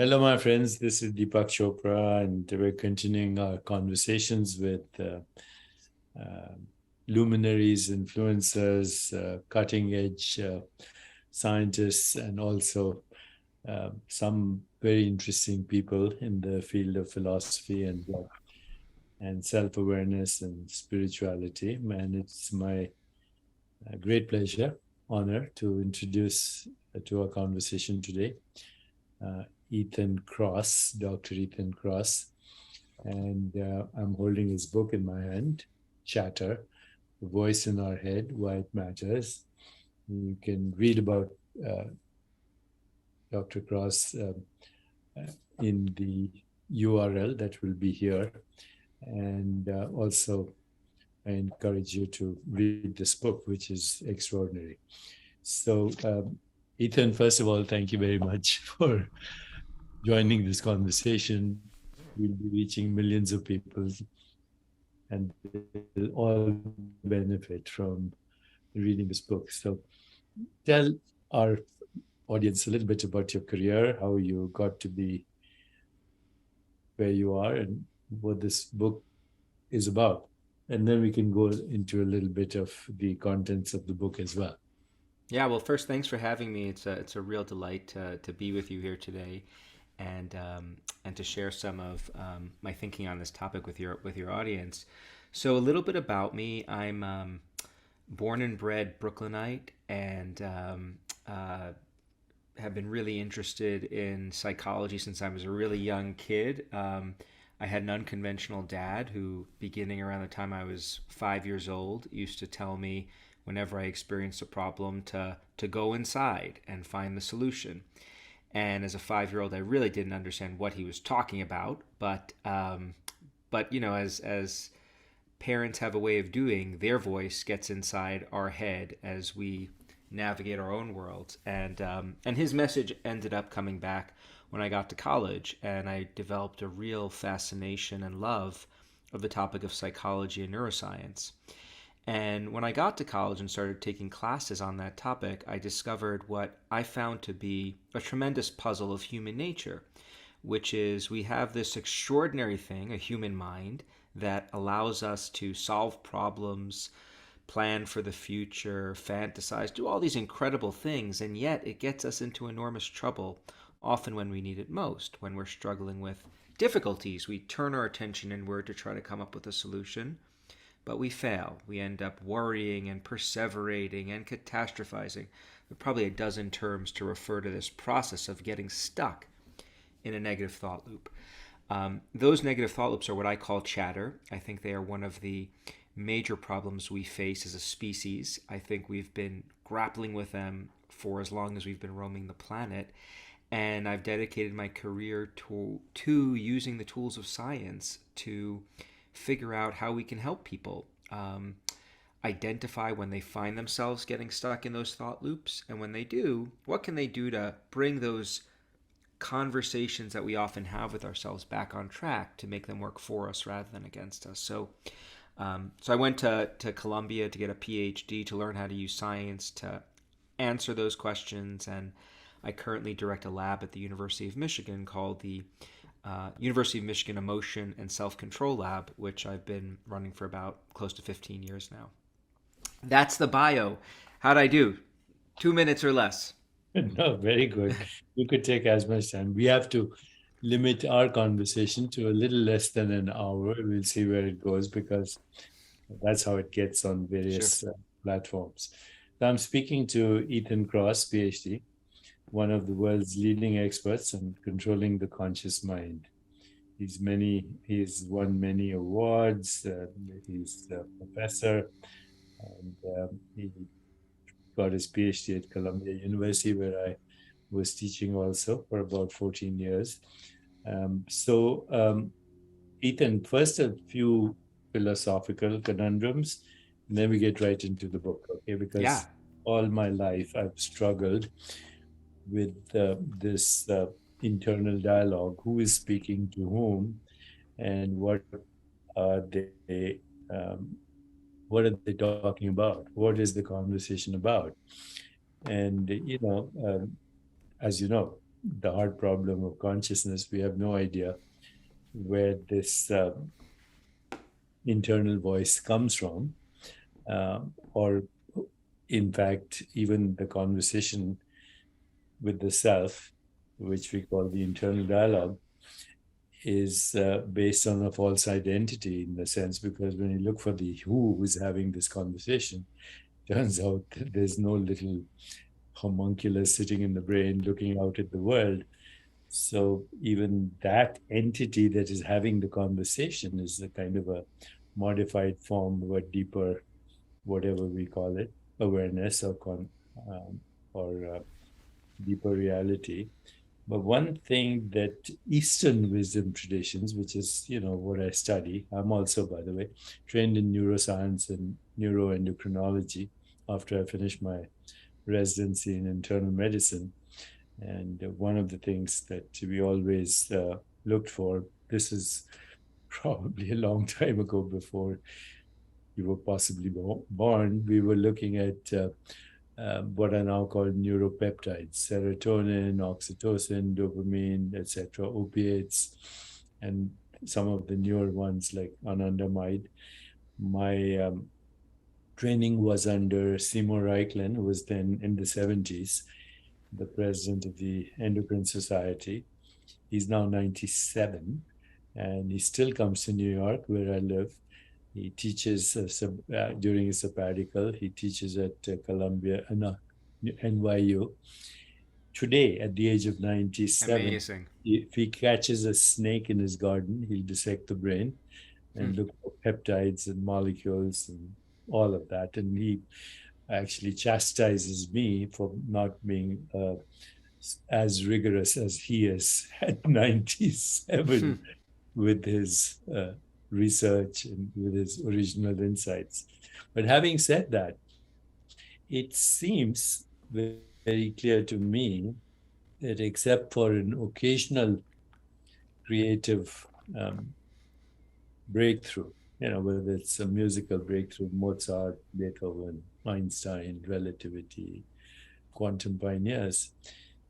Hello, my friends. This is Deepak Chopra, and we're continuing our conversations with uh, luminaries, influencers, cutting edge scientists, and also some very interesting people in the field of philosophy and self awareness and spirituality. And it's my great pleasure, honor to introduce to our conversation today uh, Ethan Kross, Dr. Ethan Kross. And I'm holding his book in my hand, Chatter, The Voice in Our Head, Why It Matters. You can read about uh, Dr. Kross in the URL that will be here. And also, I encourage you to read this book, which is extraordinary. So, Ethan, first of all, thank you very much for joining this conversation. We'll be reaching millions of people, and they'll all benefit from reading this book. So, tell our audience a little bit about your career, how you got to be where you are, and what this book is about. And then we can go into a little bit of the contents of the book as well. Yeah, well, first, thanks for having me. It's a real delight to be with you here today, and to share some of my thinking on this topic with your audience. So, a little bit about me: I'm born and bred Brooklynite, and have been really interested in psychology since I was a really young kid. I had an unconventional dad who, beginning around the time I was 5 years old, used to tell me whenever I experienced a problem to go inside and find the solution. And as a 5 year old, I really didn't understand what he was talking about. But as parents have a way of doing, their voice gets inside our head as we navigate our own worlds. And his message ended up coming back when I got to college, and I developed a real fascination and love of the topic of psychology and neuroscience. And when I got to college and started taking classes on that topic, I discovered what I found to be a tremendous puzzle of human nature, which is we have this extraordinary thing, a human mind, that allows us to solve problems, plan for the future, fantasize, do all these incredible things, and yet it gets us into enormous trouble often when we need it most, when we're struggling with difficulties. We turn our attention inward to try to come up with a solution, but we fail. We end up worrying and perseverating and catastrophizing. There are probably a dozen terms to refer to this process of getting stuck in a negative thought loop. Those negative thought loops are what I call chatter. I think they are one of the major problems we face as a species. I think we've been grappling with them for as long as we've been roaming the planet. And I've dedicated my career to using the tools of science to figure out how we can help people identify when they find themselves getting stuck in those thought loops. And when they do, what can they do to bring those conversations that we often have with ourselves back on track to make them work for us rather than against us. So I went to Columbia to get a PhD to learn how to use science to answer those questions, and I currently direct a lab at the University of Michigan called the University of Michigan Emotion and Self-Control Lab, which I've been running for about close to 15 years now. That's the bio. How'd I do? 2 minutes or less. No, very good. You could take as much time. We have to limit our conversation to a little less than an hour. We'll see where it goes because that's how it gets on Sure. various platforms. So I'm speaking to Ethan Kross, PhD, one of the world's leading experts on controlling the conscious mind. He's won many awards. He's a professor, and he got his PhD at Columbia University, where I was teaching also for about 14 years. Ethan, first a few philosophical conundrums, and then we get right into the book, okay? Yeah. Because all my life I've struggled with this internal dialogue: who is speaking to whom, and are they um, what are they talking about? What is the conversation about? And as you know, the hard problem of consciousness. We have no idea where this internal voice comes from, or in fact, even the conversation with the self, which we call the internal dialogue, is based on a false identity in the sense, because when you look for the who is having this conversation, turns out that there's no little homunculus sitting in the brain looking out at the world. So even that entity that is having the conversation is a kind of a modified form of a deeper, whatever we call it, awareness um, or deeper reality. But one thing that Eastern wisdom traditions, which is, what I study, I'm also, by the way, trained in neuroscience and neuroendocrinology after I finished my residency in internal medicine. And one of the things that we always looked for, this is probably a long time ago before you were possibly born, we were looking at what are now called neuropeptides: serotonin, oxytocin, dopamine, etc., opiates, and some of the newer ones like anandamide. My training was under Seymour Reichlen, who was then in the 70s, the president of the Endocrine Society. He's now 97, and he still comes to New York, where I live. He teaches during his sabbatical. He teaches at Columbia, no, NYU. Today, at the age of 97, Amazing. if he catches a snake in his garden, he'll dissect the brain Hmm. and look for peptides and molecules and all of that. And he actually chastises me for not being as rigorous as he is at 97 with his research and with his original insights. But having said that, it seems very clear to me that except for an occasional creative um, breakthrough, whether it's a musical breakthrough, Mozart, Beethoven, Einstein, relativity, quantum pioneers,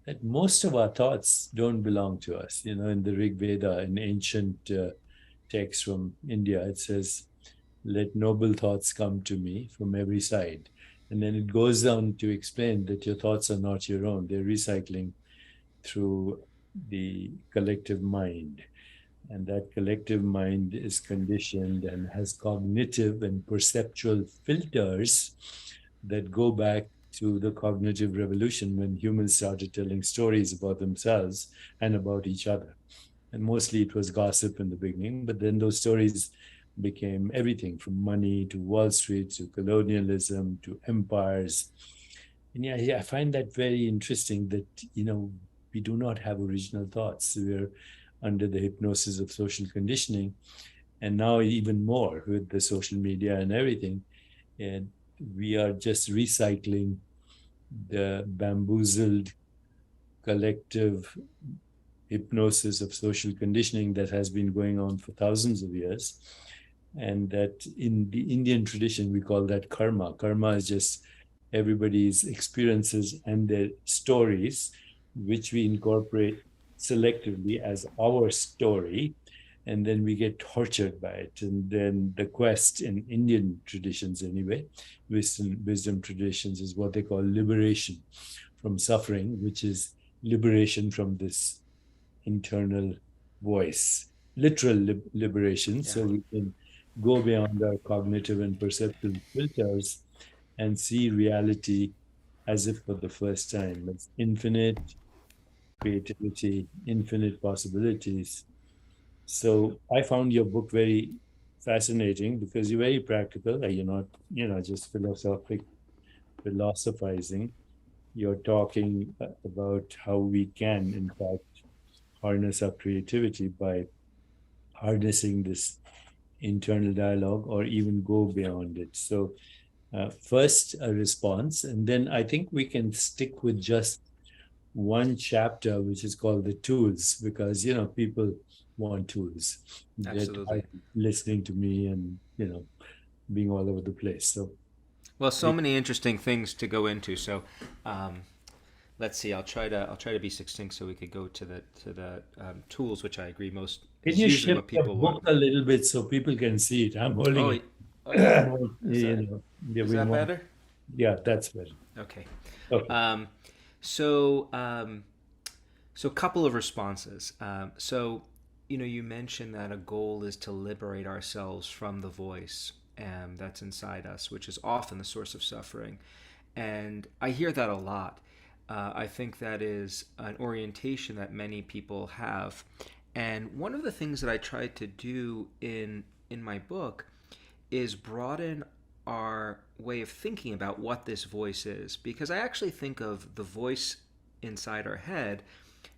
that most of our thoughts don't belong to us. In the Rig Veda, an ancient text from India, it says, "Let noble thoughts come to me from every side." And then it goes on to explain that your thoughts are not your own, they're recycling through the collective mind. And that collective mind is conditioned and has cognitive and perceptual filters that go back to the cognitive revolution when humans started telling stories about themselves and about each other. And mostly it was gossip in the beginning, but then those stories became everything from money to Wall Street to colonialism to empires. And yeah, I find that very interesting that, we do not have original thoughts. We're under the hypnosis of social conditioning. And now, even more with the social media and everything, and we are just recycling the bamboozled collective hypnosis of social conditioning that has been going on for thousands of years. And that in the Indian tradition, we call that karma. Karma is just everybody's experiences and their stories, which we incorporate selectively as our story. And then we get tortured by it. And then the quest in Indian traditions, anyway, wisdom traditions, is what they call liberation from suffering, which is liberation from this internal voice, literal liberation, Yeah. so we can go beyond our cognitive and perceptual filters and see reality as if for the first time. It's infinite creativity, infinite possibilities. So I found your book very fascinating because you're very practical. You're not, just philosophizing. You're talking about how we can, in fact, harness our creativity by harnessing this internal dialogue or even go beyond it. So, first, a response, and then I think we can stick with just one chapter, which is called the tools, because, people want tools. They're Absolutely. tired of listening to me and, being all over the place. So, Well, so many interesting things to go into. So, um, let's see. I'll try to be succinct so we could go to the tools, which I agree most Can is you usually shift what the people book want. a little bit so people can see it? I'm holding Oh, it. oh yeah. Is You know, yeah, is we that want, better? yeah, that's better. Okay. Okay. Um, so so a couple of responses. So you mentioned that a goal is to liberate ourselves from the voice that's inside us, which is often the source of suffering. And I hear that a lot. I think that is an orientation that many people have. And one of the things that I tried to do in my book is broaden our way of thinking about what this voice is, because I actually think of the voice inside our head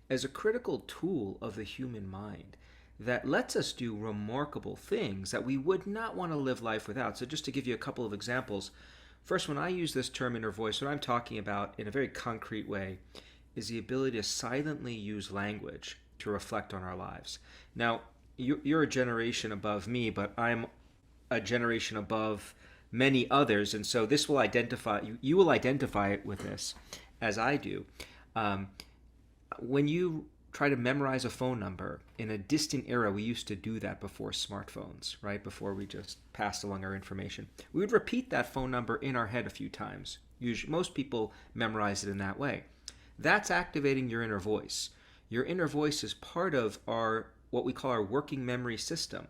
as a critical tool of the human mind that lets us do remarkable things that we would not want to live life without. So, just to give you a couple of examples, first, when I use this term inner voice, what I'm talking about in a very concrete way is the ability to silently use language to reflect on our lives. Now, you're a generation above me, but I'm a generation above many others, and so this will identify you will identify it with this as I do. Um, when you try to memorize a phone number in a distant era, we used to do that before smartphones, right? Before we just passed along our information, we would repeat that phone number in our head a few times. Usually, most people memorize it in that way. That's activating your inner voice. Your inner voice is part of our what we call our working memory system.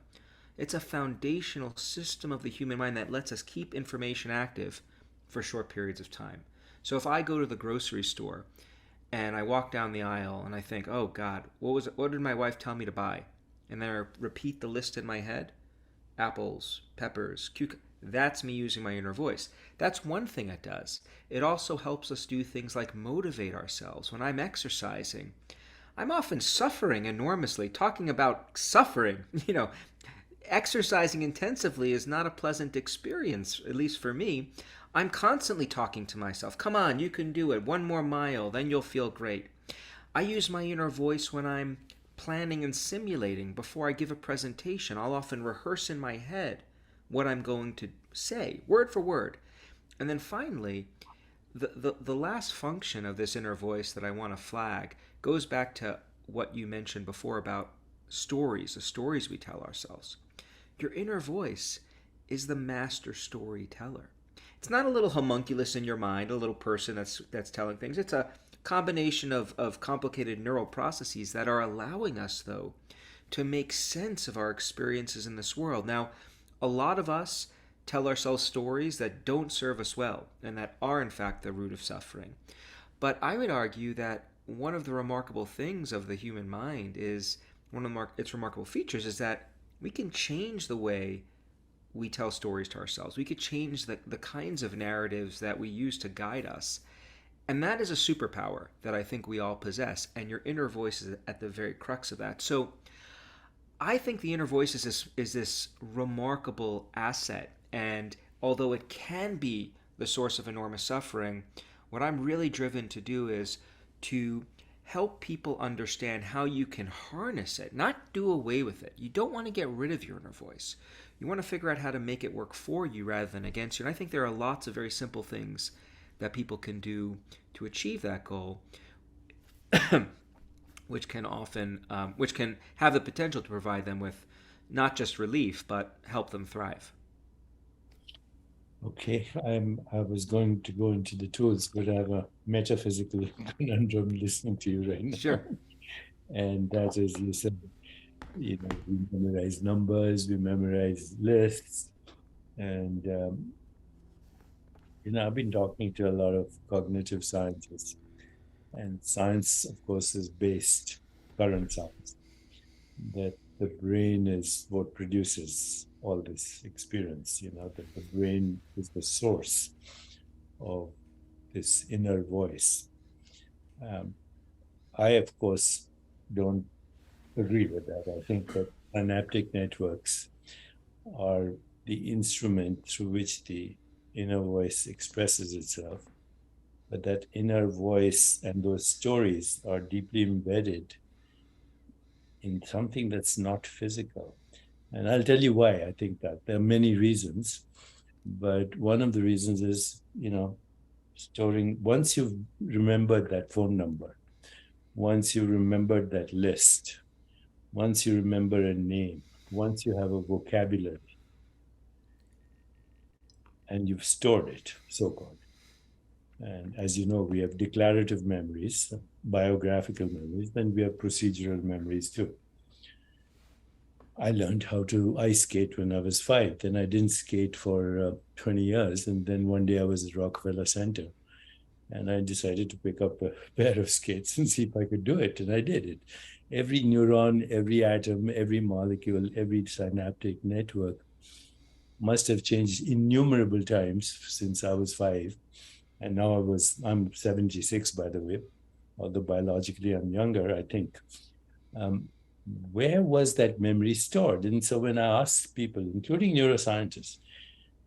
It's a foundational system of the human mind that lets us keep information active for short periods of time. So if I go to the grocery store and I walk down the aisle and I think, "Oh God, what did my wife tell me to buy?" And then I repeat the list in my head: apples, peppers, cucumbers. That's me using my inner voice. That's one thing it does. It also helps us do things like motivate ourselves. When I'm exercising, I'm often suffering enormously. Talking about suffering, exercising intensively is not a pleasant experience, at least for me. I'm constantly talking to myself. Come on, you can do it. One more mile, then you'll feel great. I use my inner voice when I'm planning and simulating before I give a presentation. I'll often rehearse in my head what I'm going to say, word for word. And then finally, the last function of this inner voice that I want to flag goes back to what you mentioned before about stories, the stories we tell ourselves. Your inner voice is the master storyteller. It's not a little homunculus in your mind, a little person that's telling things. It's a combination of complicated neural processes that are allowing us, though, to make sense of our experiences in this world. Now, a lot of us tell ourselves stories that don't serve us well and that are, in fact, the root of suffering. But I would argue that one of the remarkable things of the human mind is one of its remarkable features is that we can change the way we tell stories to ourselves. We could change the kinds of narratives that we use to guide us. And that is a superpower that I think we all possess. And your inner voice is at the very crux of that. So I think the inner voice is this remarkable asset. And although it can be the source of enormous suffering, what I'm really driven to do is to help people understand how you can harness it, not do away with it. You don't want to get rid of your inner voice. You want to figure out how to make it work for you rather than against you. And I think there are lots of very simple things that people can do to achieve that goal, which can have the potential to provide them with not just relief, but help them thrive. Okay, I was going to go into the tools, but I have a metaphysical conundrum listening to you right now. Sure. And that is, you said, we memorize numbers, we memorize lists, and I've been talking to a lot of cognitive scientists, and science, of course, is based, current science, that the brain is what produces all this experience, that the brain is the source of this inner voice. I, of course, don't agree with that. I think that synaptic networks are the instrument through which the inner voice expresses itself. But that inner voice and those stories are deeply embedded in something that's not physical. And I'll tell you why I think that. There are many reasons, but one of the reasons is, Storing, once you've remembered that phone number, once you remembered that list, once you remember a name, once you have a vocabulary, and you've stored it, so called. And as you know, we have declarative memories, biographical memories, and we have procedural memories too. I learned how to ice skate when I was 5. Then I didn't skate for 20 years. And then one day I was at Rockefeller Center and I decided to pick up a pair of skates and see if I could do it. And I did it. Every neuron, every atom, every molecule, every synaptic network must have changed innumerable times since I was 5. And now I'm 76, by the way, although biologically I'm younger, I think. Um, where was that memory stored? And so when I ask people, including neuroscientists,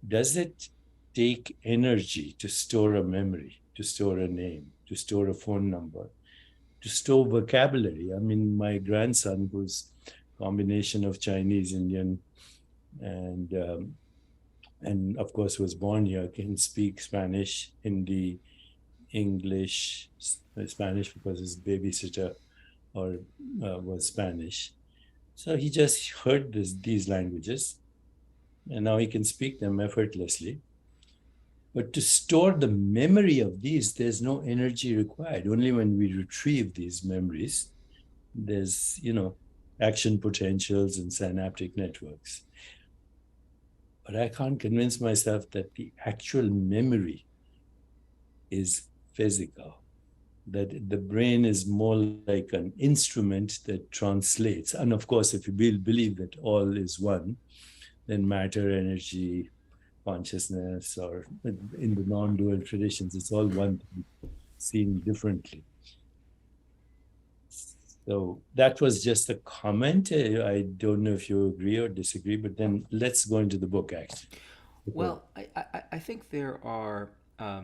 does it take energy to store a memory, to store a name, to store a phone number, to store vocabulary? I mean, my grandson, who's a combination of Chinese, Indian, and and of course was born here, can speak Spanish, Hindi, English, Spanish because his babysitter or was Spanish. So he just heard these languages and now he can speak them effortlessly. But to store the memory of these, there's no energy required. Only when we retrieve these memories, there's, action potentials and synaptic networks. But I can't convince myself that the actual memory is physical, that the brain is more like an instrument that translates. And of course, if you believe that all is one, then matter, energy, consciousness, or in the non-dual traditions, it's all one thing seen differently. So that was just a comment. I don't know if you agree or disagree, but then let's go into the book, actually. Well, I think there's a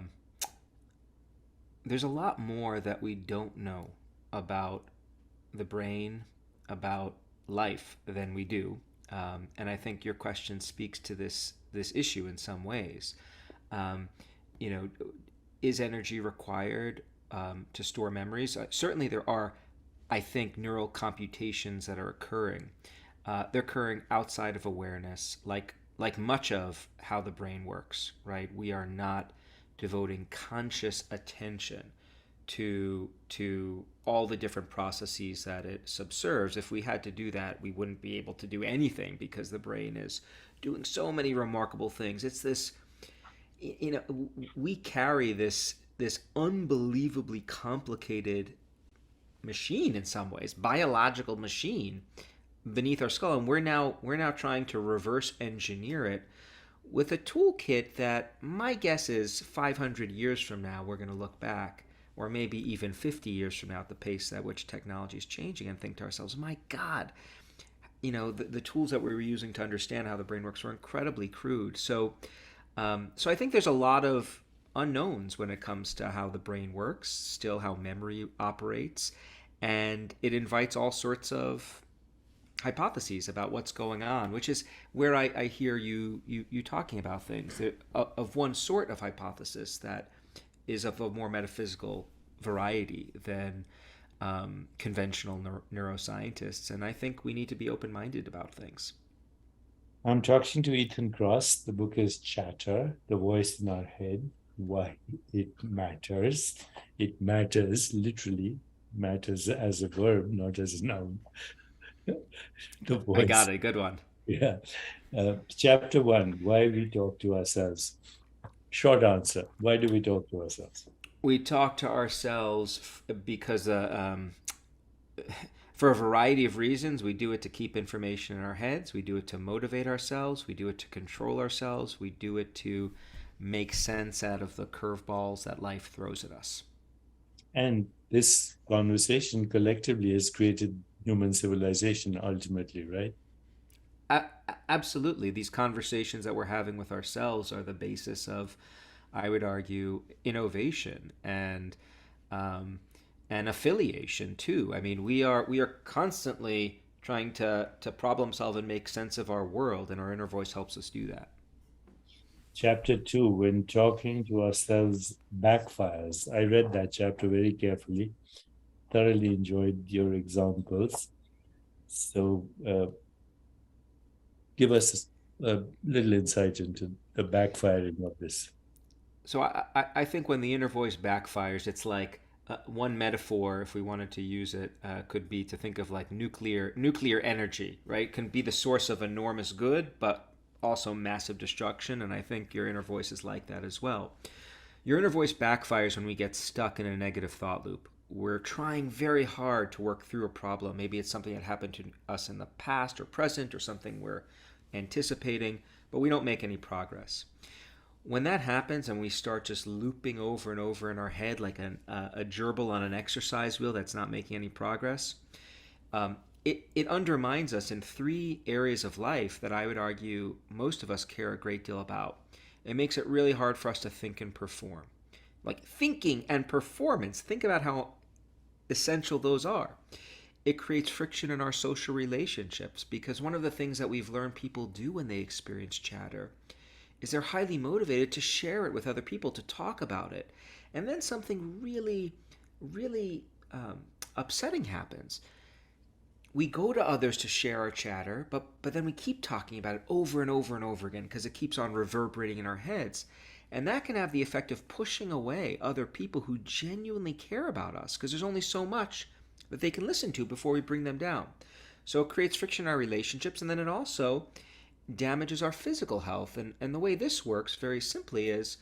lot more that we don't know about the brain, about life than we do. And I think your question speaks to this issue in some ways. Um, you know, is energy required to store memories? Certainly, there are, I think, neural computations that are occurring. They're occurring outside of awareness, like much of how the brain works. Right? We are not devoting conscious attention to all the different processes that it subserves. If we had to do that, we wouldn't be able to do anything because the brain is doing so many remarkable things. It's this, we carry this unbelievably complicated machine, in some ways, biological machine beneath our skull, and we're now trying to reverse engineer it with a toolkit that my guess is 500 years from now we're going to look back, or maybe even 50 years from now, at the pace at which technology is changing, and think to ourselves, my God, the tools that we were using to understand how the brain works were incredibly crude. So I think there's a lot of unknowns when it comes to how the brain works, still how memory operates, and it invites all sorts of hypotheses about what's going on, which is where I hear you talking about things of one sort of hypothesis that is of a more metaphysical variety than conventional neuroscientists. And I think we need to be open-minded about things. I'm talking to Ethan Kross. The book is Chatter, The Voice in Our Head, Why It Matters. It matters, literally, matters as a verb, not as a noun. The I voice. got it. Good one. Yeah. Chapter 1, Why We Talk to Ourselves. Short answer. Why do we talk to ourselves? We talk to ourselves because for a variety of reasons. We do it to keep information in our heads. We do it to motivate ourselves. We do it to control ourselves. We do it to make sense out of the curveballs that life throws at us. And this conversation collectively has created human civilization ultimately, right? Absolutely. These conversations that we're having with ourselves are the basis of, I would argue, innovation and affiliation too. I mean, we are constantly trying to problem solve and make sense of our world, and our inner voice helps us do that. Chapter 2, when talking to ourselves backfires. I read that chapter very carefully, thoroughly enjoyed your examples. So, give us a little insight into the backfiring of this. So I think when the inner voice backfires, it's like one metaphor, if we wanted to use it, could be to think of like nuclear energy, right? Can be the source of enormous good, but also massive destruction. And I think your inner voice is like that as well. Your inner voice backfires when we get stuck in a negative thought loop. We're trying very hard to work through a problem. Maybe it's something that happened to us in the past or present or something we're anticipating, but we don't make any progress. When that happens and we start just looping over and over in our head like a gerbil on an exercise wheel that's not making any progress, it undermines us in three areas of life that I would argue most of us care a great deal about. It makes it really hard for us to think and perform. Like thinking and performance, think about how essential those are. It creates friction in our social relationships because one of the things that we've learned people do when they experience chatter is they're highly motivated to share it with other people, to talk about it. And then something really upsetting happens. We go to others to share our chatter, but then we keep talking about it over and over and over again because it keeps on reverberating in our heads. And that can have the effect of pushing away other people who genuinely care about us because there's only so much that they can listen to before we bring them down. So it creates friction in our relationships, and then it also damages our physical health. And the way this works, very simply, is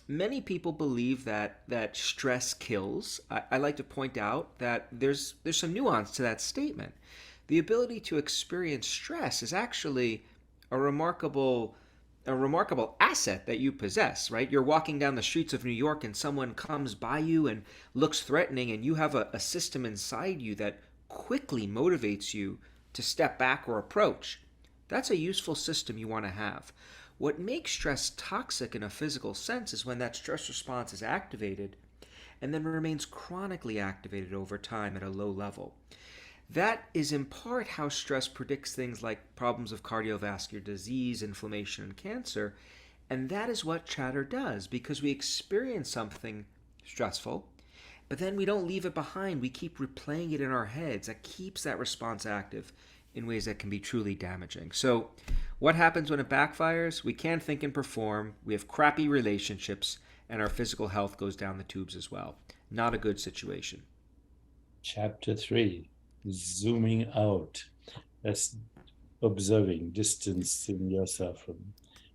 many people believe that stress kills. I like to point out that there's some nuance to that statement. The ability to experience stress is actually a remarkable asset that you possess, right? You're walking down the streets of New York and someone comes by you and looks threatening, and you have a system inside you that quickly motivates you to step back or approach. That's a useful system you want to have. What makes stress toxic in a physical sense is when that stress response is activated and then remains chronically activated over time at a low level. That is in part how stress predicts things like problems of cardiovascular disease, inflammation, and cancer. And that is what chatter does because we experience something stressful, but then we don't leave it behind. We keep replaying it in our heads. That keeps that response active in ways that can be truly damaging. So, what happens when it backfires? We can't think and perform, we have crappy relationships, and our physical health goes down the tubes as well. Not a good situation. Chapter 3, zooming out. That's observing, distancing yourself from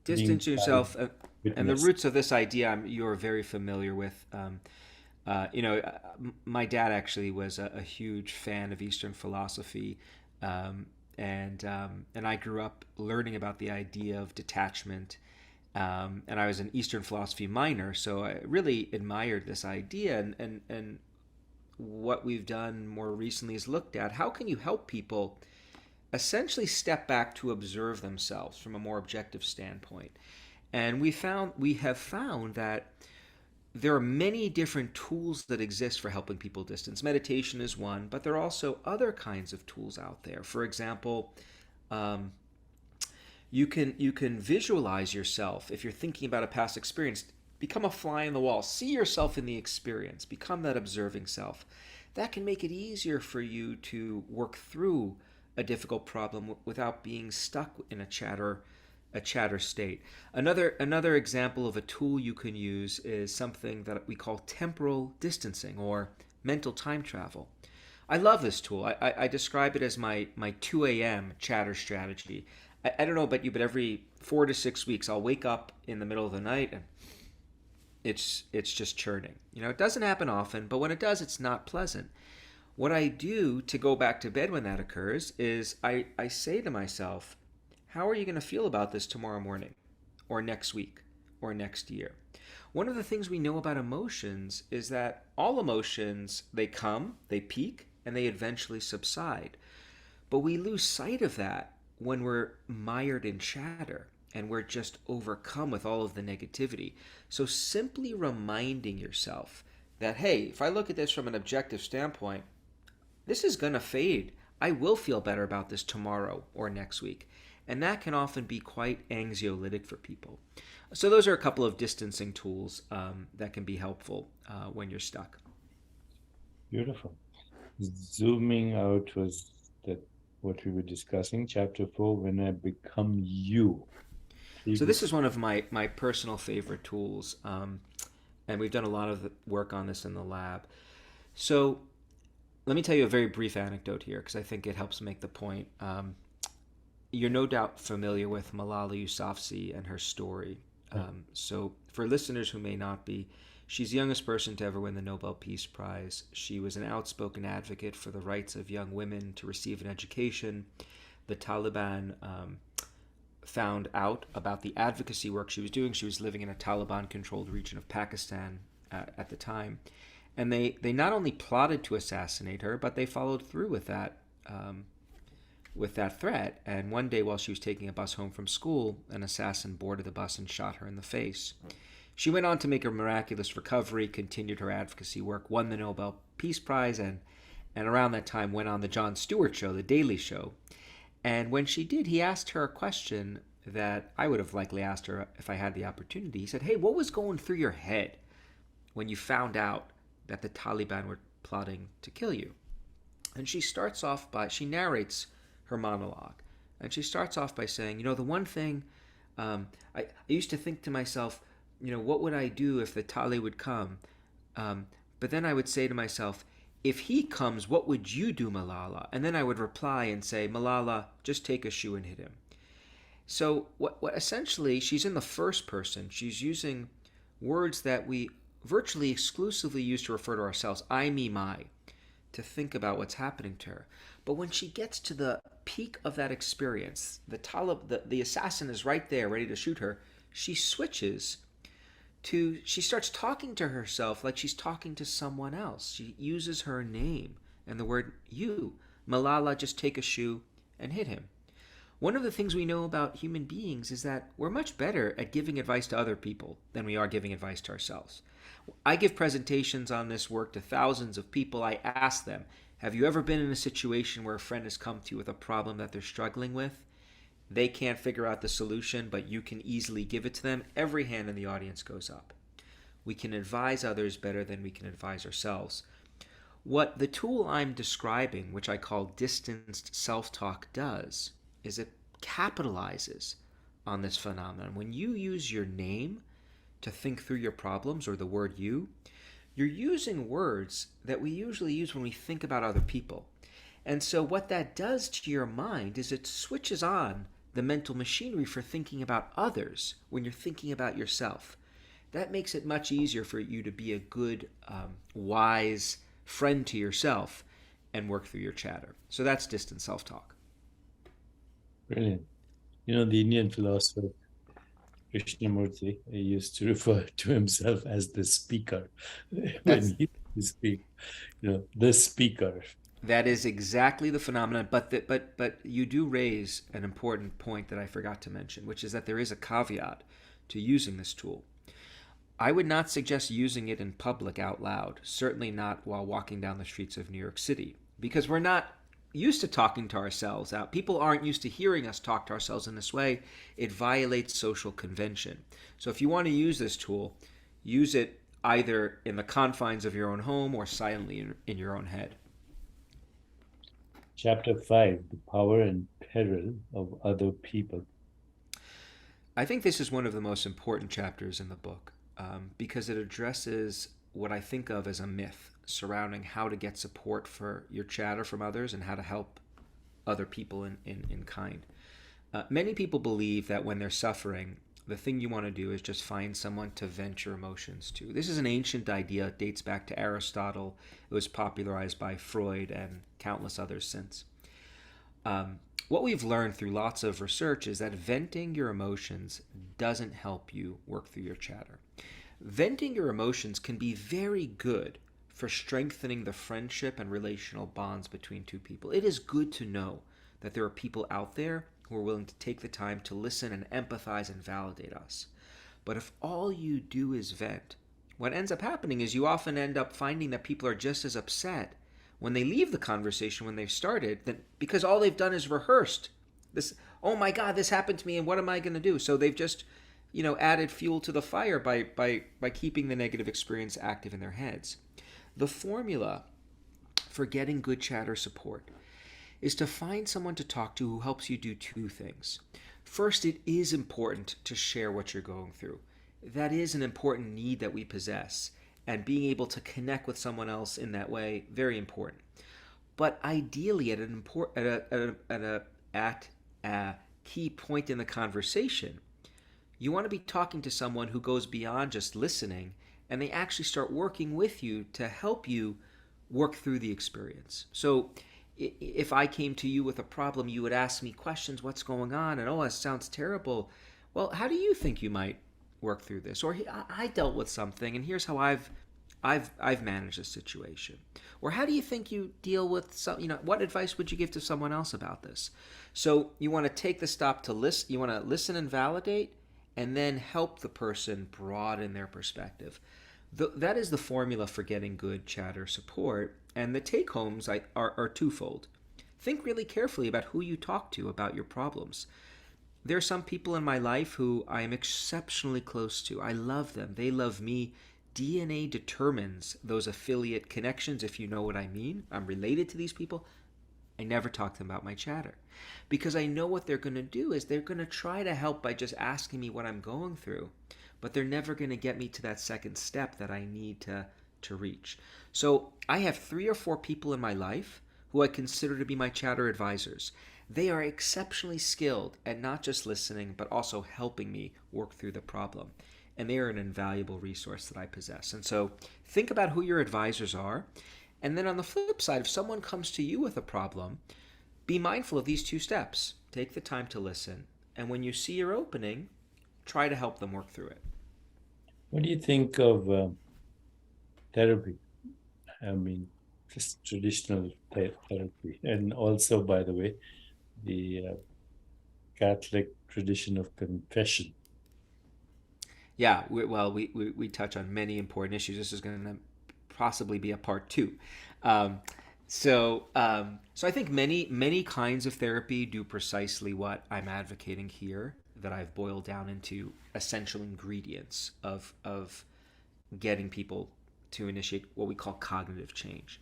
being Distance yourself, and the witnessed. roots of this idea you're very familiar with. My dad actually was a huge fan of Eastern philosophy. And I grew up learning about the idea of detachment. And I was an Eastern philosophy minor, so I really admired this idea. And what we've done more recently is looked at how can you help people essentially step back to observe themselves from a more objective standpoint. And we have found that there are many different tools that exist for helping people distance. Meditation is one, but there are also other kinds of tools out there. For example, you can visualize yourself if you're thinking about a past experience. Become a fly on the wall. See yourself in the experience. Become that observing self. That can make it easier for you to work through a difficult problem without being stuck in a chatter state. Another example of a tool you can use is something that we call temporal distancing or mental time travel. I love this tool. I describe it as my 2 a.m. chatter strategy. I don't know about you, but every 4 to 6 weeks I'll wake up in the middle of the night and it's just churning. It doesn't happen often, but when it does, it's not pleasant. What I do to go back to bed when that occurs is I say to myself, how are you going to feel about this tomorrow morning or next week or next year? One of the things we know about emotions is that all emotions, they come, they peak, and they eventually subside. But we lose sight of that when we're mired in chatter and we're just overcome with all of the negativity. So simply reminding yourself that, hey, if I look at this from an objective standpoint, this is going to fade. I will feel better about this tomorrow or next week. And that can often be quite anxiolytic for people. So those are a couple of distancing tools that can be helpful when you're stuck. Beautiful. Zooming out was that what we were discussing, chapter 4, when I become you. So this is Previous. one of my personal favorite tools, and we've done a lot of work on this in the lab. So let me tell you a very brief anecdote here because I think it helps make the point. You're no doubt familiar with Malala Yousafzai and her story. So for listeners who may not be, she's the youngest person to ever win the Nobel Peace Prize. She was an outspoken advocate for the rights of young women to receive an education. The Taliban found out about the advocacy work she was doing. She was living in a Taliban-controlled region of Pakistan at the time. And they not only plotted to assassinate her, but they followed through with that threat. And one day, while she was taking a bus home from school, an assassin boarded the bus and shot her in the face. She went on to make a miraculous recovery, continued her advocacy work, won the Nobel Peace Prize, and around that time went on the Jon Stewart show, The Daily Show. And when she did, he asked her a question that I would have likely asked her if I had the opportunity. He said, "Hey, what was going through your head when you found out that the Taliban were plotting to kill you?" And she narrates her monologue. And she starts off by saying, the one thing I used to think to myself, what would I do if the Tali would come? But then I would say to myself, if he comes, what would you do, Malala? And then I would reply and say, Malala, just take a shoe and hit him. So what essentially, she's in the first person. She's using words that we virtually exclusively use to refer to ourselves, I, me, my, to think about what's happening to her. But when she gets to the peak of that experience, the assassin is right there ready to shoot her, she starts talking to herself like she's talking to someone else. She uses her name and the word you. Malala, just take a shoe and hit him. One of the things we know about human beings is that we're much better at giving advice to other people than we are giving advice to ourselves. I give presentations on this work to thousands of people. I ask them, have you ever been in a situation where a friend has come to you with a problem that they're struggling with? They can't figure out the solution, but you can easily give it to them. Every hand in the audience goes up. We can advise others better than we can advise ourselves. What the tool I'm describing, which I call distanced self-talk, does is it capitalizes on this phenomenon. When you use your name to think through your problems, or the word you're using words that we usually use when we think about other people. And so what that does to your mind is it switches on the mental machinery for thinking about others when you're thinking about yourself. That makes it much easier for you to be a good, wise friend to yourself and work through your chatter. So that's distant self-talk. Brilliant. The Indian philosopher Krishnamurti used to refer to himself as the speaker when he speak. The speaker. That is exactly the phenomenon, but you do raise an important point that I forgot to mention, which is that there is a caveat to using this tool. I would not suggest using it in public out loud, certainly not while walking down the streets of New York City, because we're not used to talking to ourselves out. People aren't used to hearing us talk to ourselves in this way. It violates social convention. So if you want to use this tool, use it either in the confines of your own home or silently in your own head. Chapter 5, the power and peril of other people. I think this is one of the most important chapters in the book because it addresses what I think of as a myth surrounding how to get support for your chatter from others and how to help other people in kind. Many people believe that when they're suffering, the thing you want to do is just find someone to vent your emotions to. This is an ancient idea. It dates back to Aristotle. It was popularized by Freud and countless others since. What we've learned through lots of research is that venting your emotions doesn't help you work through your chatter. Venting your emotions can be very good for strengthening the friendship and relational bonds between two people. It is good to know that there are people out there who are willing to take the time to listen and empathize and validate us. But if all you do is vent, what ends up happening is you often end up finding that people are just as upset when they leave the conversation when they've started, because all they've done is rehearsed oh my God, this happened to me, and what am I going to do? So they've just, added fuel to the fire by keeping the negative experience active in their heads. The formula for getting good chatter support is to find someone to talk to who helps you do two things. First, it is important to share what you're going through. That is an important need that we possess, and being able to connect with someone else in that way, very important. But ideally, at a key point in the conversation, you want to be talking to someone who goes beyond just listening, and they actually start working with you to help you work through the experience. So if I came to you with a problem, you would ask me questions, what's going on? And oh, it sounds terrible. Well, how do you think you might work through this? Or I dealt with something, and here's how I've managed the situation. Or how do you think you deal with what advice would you give to someone else about this? So you want to take the stop to listen. You want to listen and validate, and then help the person broaden their perspective. That is the formula for getting good chatter support. And the take-homes are twofold. Think really carefully about who you talk to about your problems. There are some people in my life who I am exceptionally close to. I love them. They love me. DNA determines those affiliate connections, if you know what I mean. I'm related to these people. I never talk to them about my chatter, because I know what they're going to do is they're going to try to help by just asking me what I'm going through, but they're never going to get me to that second step that I need to reach. So I have 3 or 4 people in my life who I consider to be my chatter advisors. They are exceptionally skilled at not just listening, but also helping me work through the problem. And they are an invaluable resource that I possess. And so think about who your advisors are. And then on the flip side, if someone comes to you with a problem, be mindful of these 2 steps. Take the time to listen. And when you see your opening, try to help them work through it. What do you think of therapy? I mean, just traditional therapy. And also, by the way, the Catholic tradition of confession. Yeah, we touch on many important issues. This is going to possibly be a part 2. So I think many kinds of therapy do precisely what I'm advocating here, that I've boiled down into essential ingredients of getting people to initiate what we call cognitive change.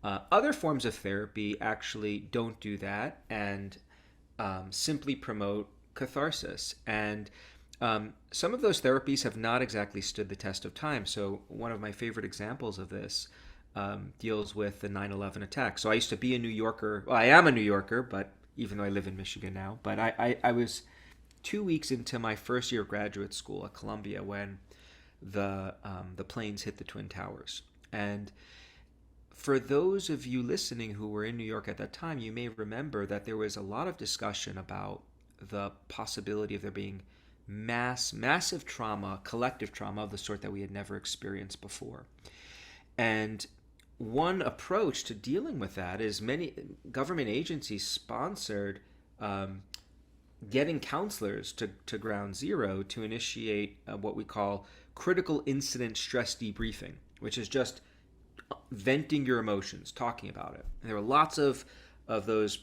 Other forms of therapy actually don't do that and simply promote catharsis. And some of those therapies have not exactly stood the test of time. So one of my favorite examples of this deals with the 9/11 attack. So I used to be a New Yorker. Well, I am a New Yorker, but even though I live in Michigan now. But I was 2 weeks into my first year of graduate school at Columbia when the planes hit the Twin Towers. And for those of you listening who were in New York at that time, you may remember that there was a lot of discussion about the possibility of there being massive trauma, collective trauma of the sort that we had never experienced before. And one approach to dealing with that is many government agencies sponsored getting counselors to ground zero to initiate what we call critical incident stress debriefing, which is just venting your emotions, talking about it. And there were lots of those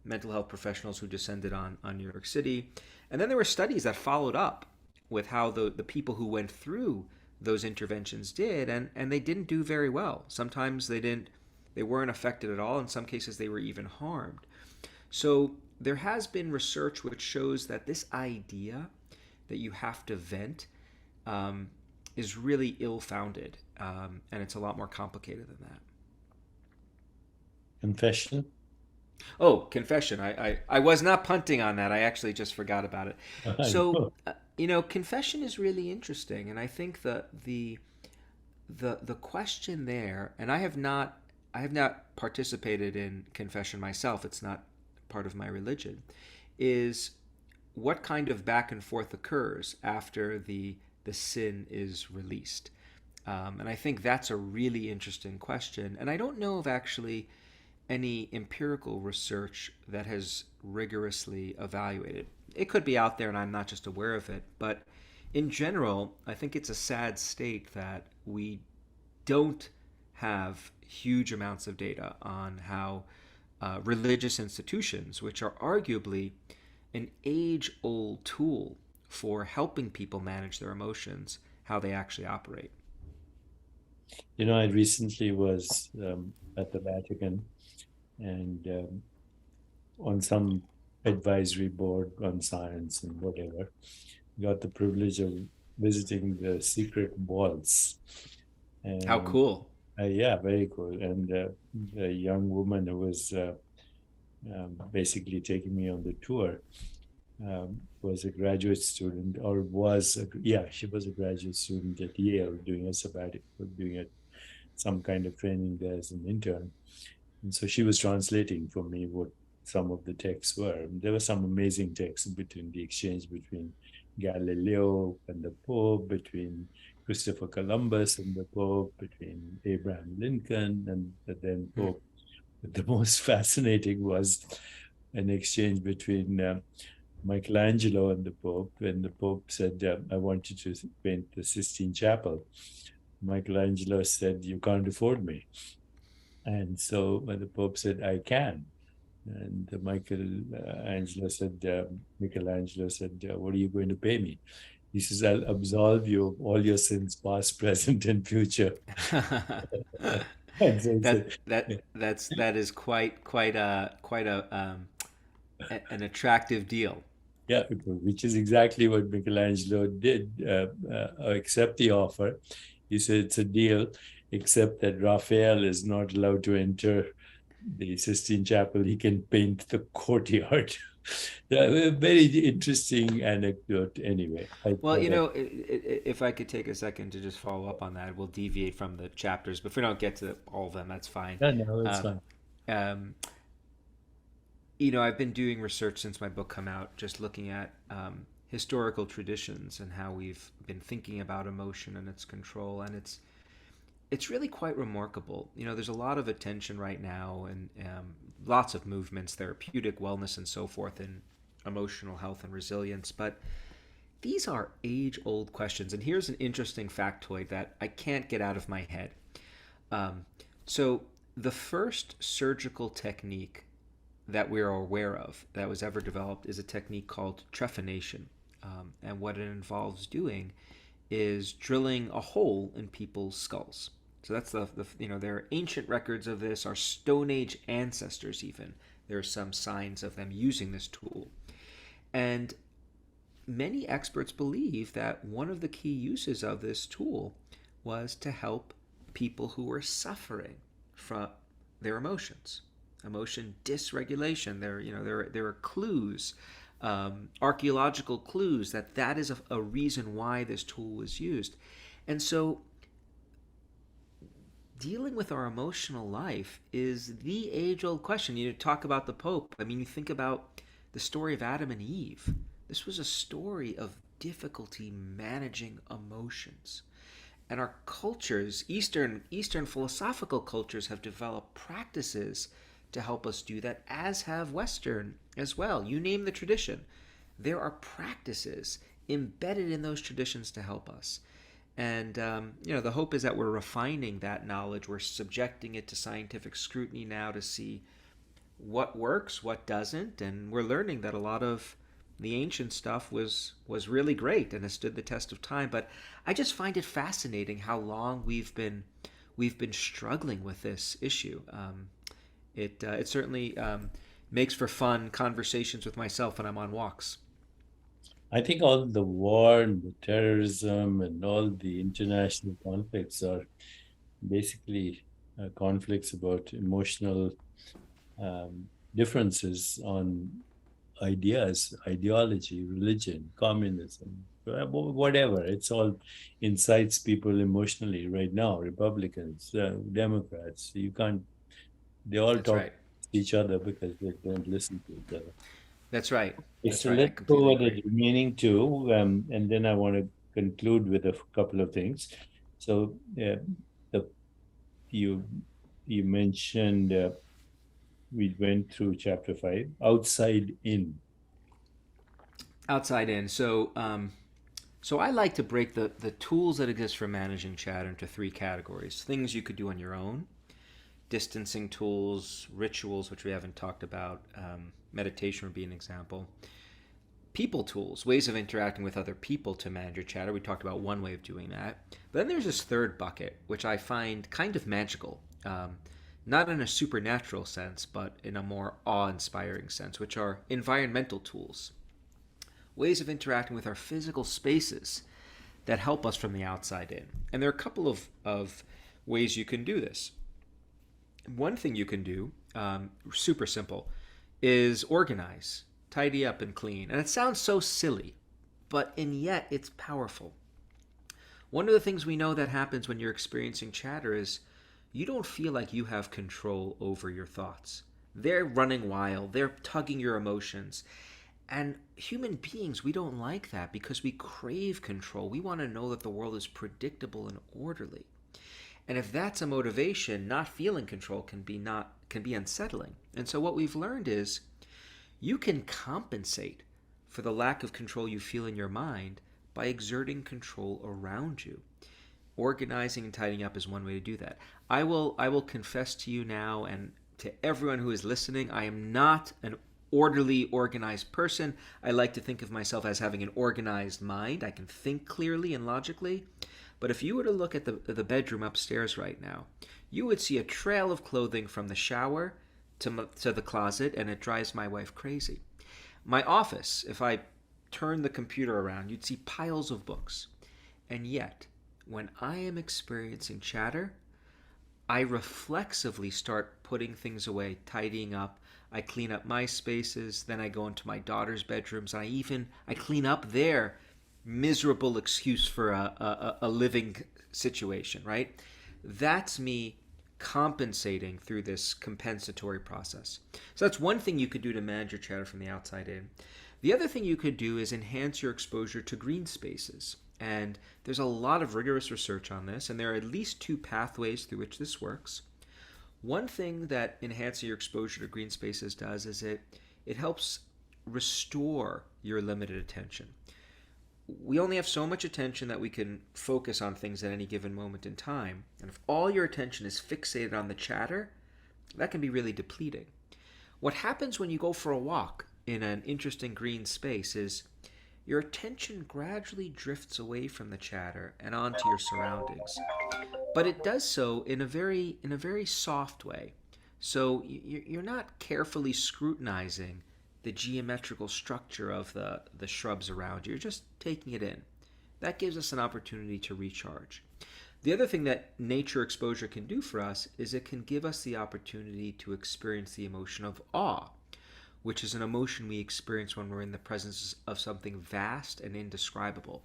mental health professionals who descended on New York City. And then there were studies that followed up with how the people who went through those interventions did, and they didn't do very well. Sometimes they weren't affected at all. In some cases, they were even harmed. So there has been research which shows that this idea that you have to vent is really ill-founded, and it's a lot more complicated than that. Confession? Oh, confession. I was not punting on that. I actually just forgot about it. I So, know. confession is really interesting, and I think the question there, and I have not participated in confession myself. It's not part of my religion. Is what kind of back and forth occurs after the sin is released? And I think that's a really interesting question. And I don't know of actually any empirical research that has rigorously evaluated. It could be out there and I'm not just aware of it, but in general, I think it's a sad state that we don't have huge amounts of data on how religious institutions, which are arguably an age-old tool for helping people manage their emotions, how they actually operate. I recently was at the Vatican and on some advisory board on science and whatever, got the privilege of visiting the secret vaults. How And cool. yeah, very cool. And the young woman who was basically taking me on the tour was a graduate student, or yeah, she was a graduate student at Yale doing a sabbatical, some kind of training there as an intern. And so she was translating for me what some of the texts were. There were some amazing texts between the exchange between Galileo and the Pope, between Christopher Columbus and the Pope, between Abraham Lincoln and the then Mm. Pope. But the most fascinating was an exchange between Michelangelo and the Pope, when the Pope said, I want you to paint the Sistine Chapel. Michelangelo said, you can't afford me. And so when the Pope said, I can. And Michelangelo said, what are you going to pay me? He says, I'll absolve you of all your sins, past, present, and future. And so he said, That is quite an attractive deal. yeah, which is exactly what Michelangelo did, accept the offer. He said it's a deal, except that Raphael is not allowed to enter the Sistine Chapel. He can paint the courtyard. A very interesting anecdote, anyway. I Well, thought, if I could take a second to just follow up on that, we'll deviate from the chapters, but if we don't get to all of them, that's fine. no, no, it's Um, fine. um, I've been doing research since my book come out, just looking at historical traditions and how we've been thinking about emotion and its control, and it's really quite remarkable. There's a lot of attention right now and lots of movements, therapeutic wellness, and so forth, in emotional health and resilience, but these are age old questions. And here's an interesting factoid that I can't get out of my head. Um, so, the first surgical technique that we're aware of that was ever developed is a technique called trephination. And what it involves doing is drilling a hole in people's skulls. So that's there are ancient records of this, our Stone Age ancestors even. There are some signs of them using this tool. And many experts believe that one of the key uses of this tool was to help people who were suffering from their emotions, emotion dysregulation. There are clues, archaeological clues that is a reason why this tool was used. And so dealing with our emotional life is the age-old question. You talk about the Pope. I mean, you think about the story of Adam and Eve. This was a story of difficulty managing emotions. And our cultures, Eastern philosophical cultures, have developed practices to help us do that, as have Western as well. You name the tradition. There are practices embedded in those traditions to help us. And, the hope is that we're refining that knowledge. We're subjecting it to scientific scrutiny now to see what works, what doesn't. And we're learning that a lot of the ancient stuff was really great and has stood the test of time. But I just find it fascinating how long we've been struggling with this issue. It certainly makes for fun conversations with myself when I'm on walks. I think all the war and the terrorism and all the international conflicts are basically conflicts about emotional differences on ideas, ideology, religion, communism, whatever. It's all incites people emotionally right now. Republicans, Democrats. You can't. They all That's talk right. to each other because they don't listen to each other. That's right. Okay, That's so right. I let's completely go over agree. the remaining two, and then I want to conclude with a couple of things. So, the you you mentioned we went through chapter 5, outside in. Outside in. So I like to break the tools that exist for managing chatter into three categories: things you could do on your own, distancing tools, rituals, which we haven't talked about. Meditation would be an example. people tools, ways of interacting with other people to manage your chatter. We talked about one way of doing that. But then there's this third bucket, which I find kind of magical. Not in a supernatural sense, but in a more awe-inspiring sense, which are environmental tools. Ways of interacting with our physical spaces that help us from the outside in. And there are a couple of ways you can do this. One thing you can do, super simple, is organize, tidy up, and clean. And it sounds so silly, and yet it's powerful. One of the things we know that happens when you're experiencing chatter is you don't feel like you have control over your thoughts. They're running wild. They're tugging your emotions. And human beings, we don't like that because we crave control. We want to know that the world is predictable and orderly. And if that's a motivation, not feeling control can be unsettling. And so what we've learned is you can compensate for the lack of control you feel in your mind by exerting control around you. Organizing and tidying up is one way to do that. I will confess to you now and to everyone who is listening, I am not an orderly, organized person. I like to think of myself as having an organized mind. I can think clearly and logically. But if you were to look at the bedroom upstairs right now, you would see a trail of clothing from the shower to the closet, and it drives my wife crazy. My office, if I turn the computer around, you'd see piles of books. And yet, when I am experiencing chatter, I reflexively start putting things away, tidying up. I clean up my spaces, then I go into my daughter's bedrooms. I clean up their miserable excuse for a living situation, right? That's me compensating through this compensatory process. So that's one thing you could do to manage your chatter from the outside in. The other thing you could do is enhance your exposure to green spaces. And there's a lot of rigorous research on this, and there are at least two pathways through which this works. One thing that enhancing your exposure to green spaces does is it helps restore your limited attention. We only have so much attention that we can focus on things at any given moment in time. And if all your attention is fixated on the chatter, that can be really depleting. What happens when you go for a walk in an interesting green space is your attention gradually drifts away from the chatter and onto your surroundings. But it does so in a very soft way. So you're not carefully scrutinizing the geometrical structure of the shrubs around you. You're just taking it in. That gives us an opportunity to recharge. The other thing that nature exposure can do for us is it can give us the opportunity to experience the emotion of awe, which is an emotion we experience when we're in the presence of something vast and indescribable.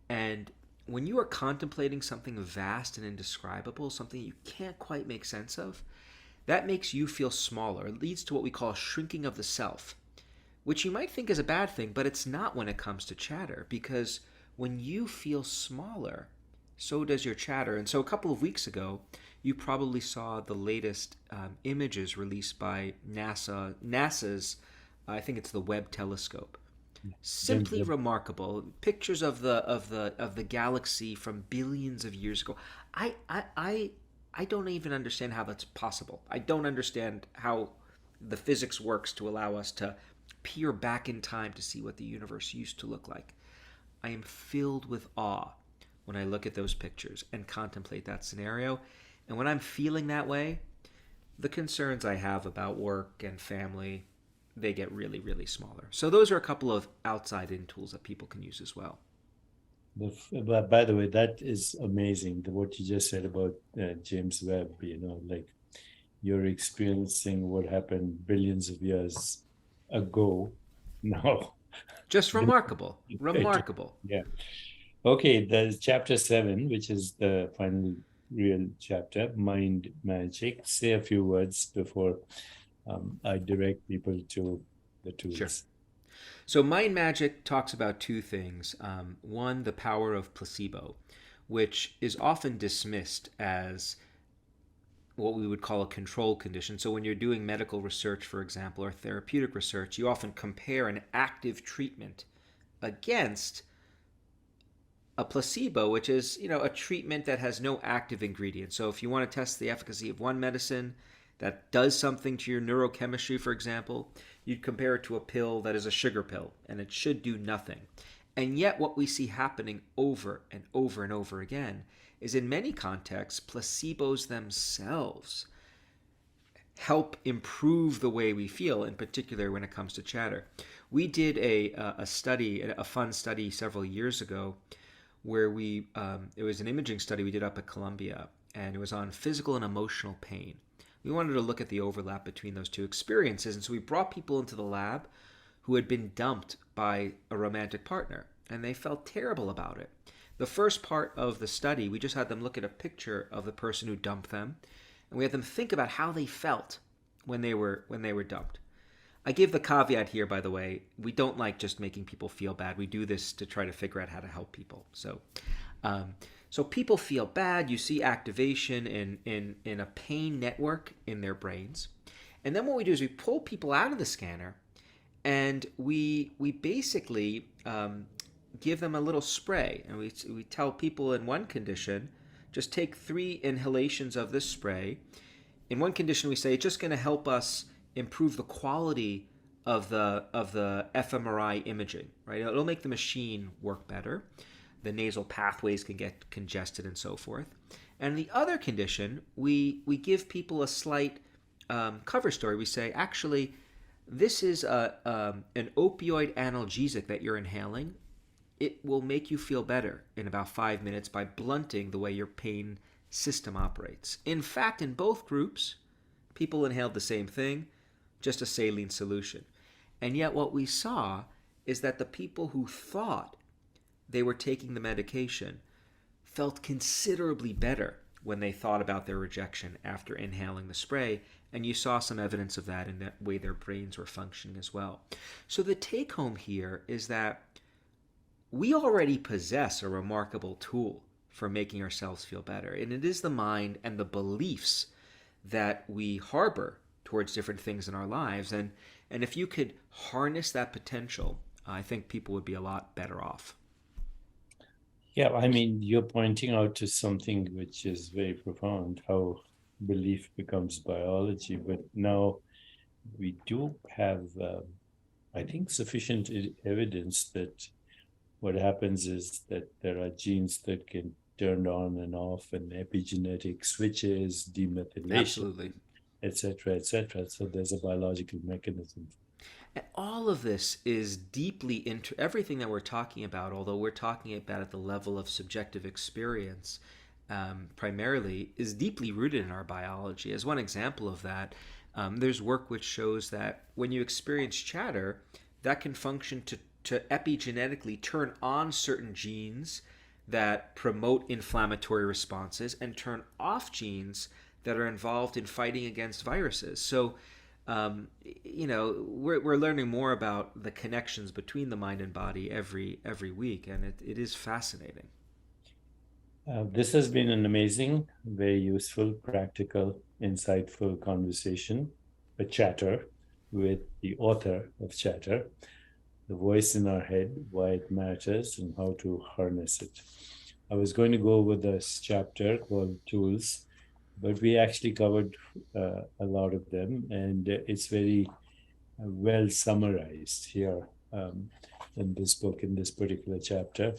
And when you are contemplating something vast and indescribable, something you can't quite make sense of, that makes you feel smaller. It leads to what we call shrinking of the self, which you might think is a bad thing, but it's not when it comes to chatter, because when you feel smaller, so does your chatter. And so a couple of weeks ago, you probably saw the latest images released by NASA's, I think it's the Webb telescope. Simply remarkable. Pictures of the galaxy from billions of years ago. I don't even understand how that's possible. I don't understand how the physics works to allow us to peer back in time to see what the universe used to look like. I am filled with awe when I look at those pictures and contemplate that scenario. And when I'm feeling that way, the concerns I have about work and family, they get really, really smaller. So those are a couple of outside-in tools that people can use as well. But by the way, that is amazing, what you just said about James Webb, like you're experiencing what happened billions of years ago now. Just remarkable. Remarkable. Yeah. Okay, there's chapter 7, which is the final real chapter, Mind Magic. Say a few words before I direct people to the tools. Sure. So Mind Magic talks about two things. One, the power of placebo, which is often dismissed as what we would call a control condition. So when you're doing medical research, for example, or therapeutic research, you often compare an active treatment against a placebo, which is, a treatment that has no active ingredient. So if you want to test the efficacy of one medicine that does something to your neurochemistry, for example, you'd compare it to a pill that is a sugar pill, and it should do nothing. And yet, what we see happening over and over and over again is in many contexts, placebos themselves help improve the way we feel, in particular when it comes to chatter. We did a study, a fun study several years ago, where it was an imaging study we did up at Columbia, and it was on physical and emotional pain. We wanted to look at the overlap between those two experiences, and so we brought people into the lab who had been dumped by a romantic partner, and they felt terrible about it. The first part of the study, we just had them look at a picture of the person who dumped them, and we had them think about how they felt when they were dumped. I give the caveat here, by the way, we don't like just making people feel bad. We do this to try to figure out how to help people. So people feel bad. You see activation in a pain network in their brains. And then what we do is we pull people out of the scanner, and we basically give them a little spray. And we tell people in one condition, just take 3 inhalations of this spray. In one condition, we say it's just going to help us improve the quality of the fMRI imaging, right? It'll make the machine work better. The nasal pathways can get congested and so forth. And the other condition, we give people a slight cover story. We say, actually, this is an opioid analgesic that you're inhaling. It will make you feel better in about 5 minutes by blunting the way your pain system operates. In fact, in both groups, people inhaled the same thing, just a saline solution. And yet what we saw is that the people who thought they were taking the medication felt considerably better when they thought about their rejection after inhaling the spray, and you saw some evidence of that in the way their brains were functioning as well. So the take home here is that we already possess a remarkable tool for making ourselves feel better, and it is the mind and the beliefs that we harbor towards different things in our lives. And if you could harness that potential, I think people would be a lot better off. Yeah, I mean, you're pointing out to something which is very profound, how belief becomes biology. But now we do have, I think, sufficient evidence that what happens is that there are genes that can turn on and off, and epigenetic switches, demethylation, Absolutely. etc., etc. So there's a biological mechanism. And all of this is deeply into everything that we're talking about, although we're talking about at the level of subjective experience primarily, is deeply rooted in our biology. As one example of that, there's work which shows that when you experience chatter, that can function to epigenetically turn on certain genes that promote inflammatory responses and turn off genes that are involved in fighting against viruses. So, we're learning more about the connections between the mind and body every week, and it is fascinating. This has been an amazing, very useful, practical, insightful conversation, a chatter with the author of Chatter, the voice in our head, why it matters, and how to harness it. I was going to go over this chapter called Tools, but we actually covered a lot of them, and it's very well summarized here in this book, in this particular chapter.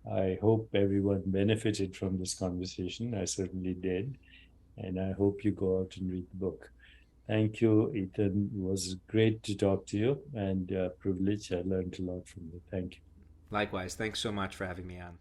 I hope everyone benefited from this conversation. I certainly did, and I hope you go out and read the book. Thank you, Ethan. It was great to talk to you, and privilege. I learned a lot from you. Thank you. Likewise, thanks so much for having me on.